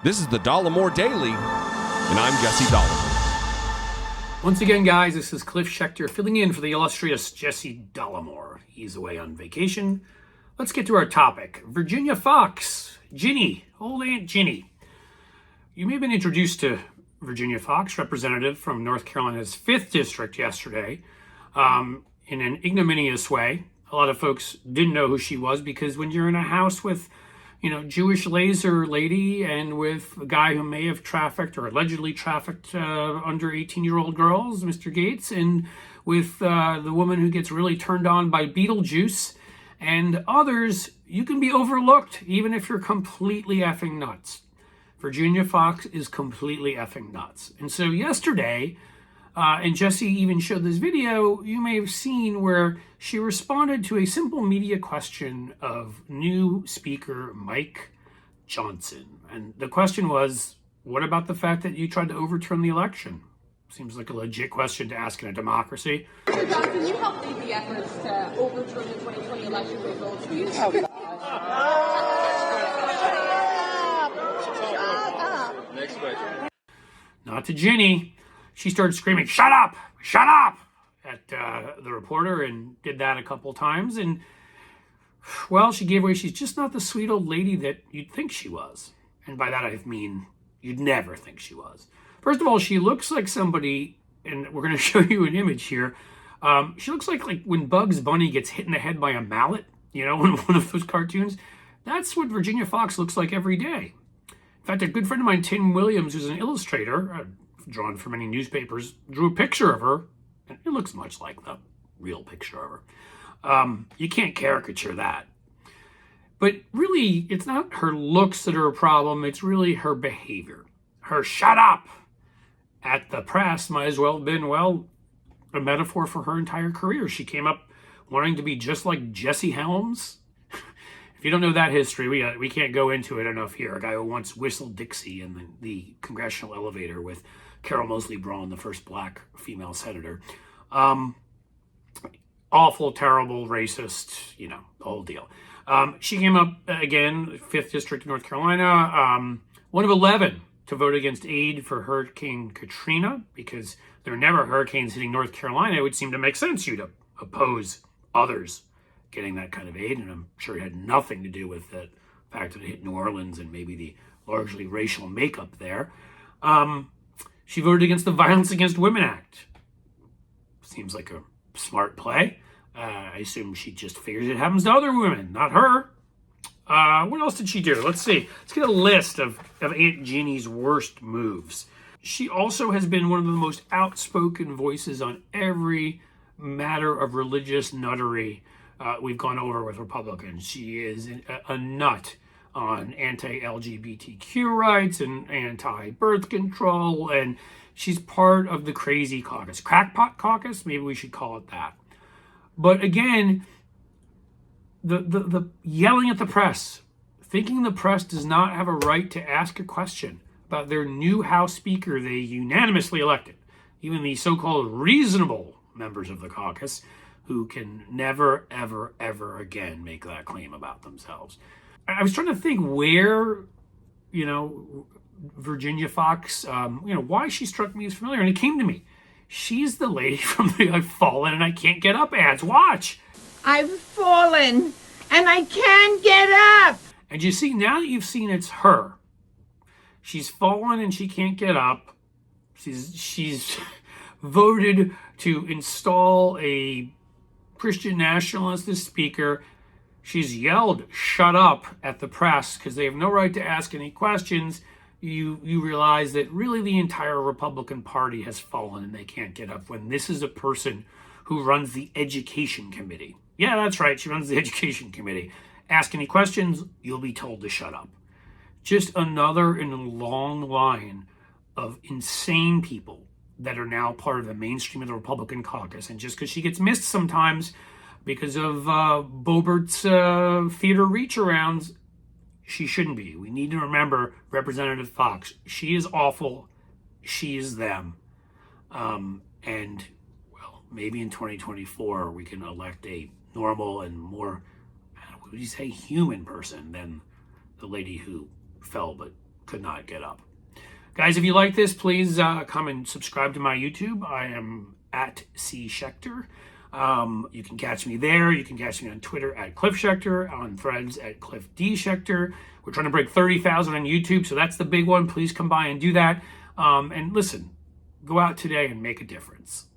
This is the Dollemore Daily, and I'm Jesse Dollemore. Once again, guys, this is Cliff Schecter filling in for the illustrious Jesse Dollemore. He's away on vacation. Let's get to our topic. Virginia Foxx, Ginny, old Aunt Ginny. You may have been introduced to Virginia Foxx, representative from North Carolina's 5th District yesterday, in an ignominious way. A lot of folks didn't know who she was because when you're in a house with Jewish laser lady and with a guy who may have trafficked or allegedly trafficked under 18-year-old girls, Mr. Gates, and with the woman who gets really turned on by Beetlejuice and others, you can be overlooked even if you're completely effing nuts. Virginia Foxx is completely effing nuts. And so yesterday, and Jesse even showed this video, you may have seen where she responded to a simple media question of new Speaker Mike Johnson. And the question was, what about the fact that you tried to overturn the election? Seems like a legit question to ask in a democracy. Mr. Johnson, you helped lead the efforts to overturn the 2020 election results. Will you talk about Next question. Not to Ginny. She started screaming, "Shut up! Shut up!" at the reporter and did that a couple times. And, well, she gave away. She's just not the sweet old lady that you'd think she was. And by that I mean you'd never think she was. First of all, she looks like somebody, and we're going to show you an image here. She looks like when Bugs Bunny gets hit in the head by a mallet, in one of those cartoons. That's what Virginia Foxx looks like every day. In fact, a good friend of mine, Tim Williams, who's an illustrator, drawn for many newspapers, drew a picture of her, and it looks much like the real picture of her. You can't caricature that. But really, it's not her looks that are a problem, it's really her behavior. Her "shut up" at the press might as well have been, a metaphor for her entire career. She came up wanting to be just like Jesse Helms. If you don't know that history, we can't go into it enough here. A guy who once whistled Dixie in the congressional elevator with Carol Moseley Braun, the first black female senator. Awful, terrible, racist, the whole deal. She came up again, 5th District, North Carolina, one of 11 to vote against aid for Hurricane Katrina, because there are never hurricanes hitting North Carolina. It would seem to make sense you to oppose others getting that kind of aid, and I'm sure it had nothing to do with the fact that it hit New Orleans and maybe the largely racial makeup there. She voted against the Violence Against Women Act. Seems like a smart play. I assume she just figures it happens to other women, not her. What else did she do? Let's see. Let's get a list of Aunt Ginny's worst moves. She also has been one of the most outspoken voices on every matter of religious nuttery we've gone over with Republicans. She is a nut on anti-LGBTQ rights and anti-birth control, and she's part of the crazy caucus. Crackpot caucus, maybe we should call it that. But again, the yelling at the press, thinking the press does not have a right to ask a question about their new House Speaker they unanimously elected, even the so-called reasonable members of the caucus, who can never, ever, ever again make that claim about themselves. I was trying to think where, Virginia Foxx, why she struck me as familiar, and it came to me. She's the lady from the "I've fallen and I can't get up" ads. Watch. I've fallen and I can't get up. And you see, now that you've seen it's her, she's fallen and she can't get up. She's voted to install a Christian nationalist as speaker. She's yelled "shut up" at the press because they have no right to ask any questions. You realize that really the entire Republican Party has fallen and they can't get up when this is a person who runs the Education Committee. Yeah, that's right. She runs the Education Committee. Ask any questions, you'll be told to shut up. Just another in a long line of insane people that are now part of the mainstream of the Republican caucus. And just because she gets missed sometimes because of Boebert's theater reach-arounds, she shouldn't be. We need to remember Representative Foxx. She is awful. She is them. And, maybe in 2024 we can elect a normal and more, what would you say, human person than the lady who fell but could not get up. Guys, if you like this, please come and subscribe to my YouTube. I am at C. Schecter. You can catch me there. You can catch me on Twitter at Cliff Schecter, on Threads at Cliff D. Schecter. We're trying to break 30,000 on YouTube, so that's the big one. Please come by and do that. And listen, go out today and make a difference.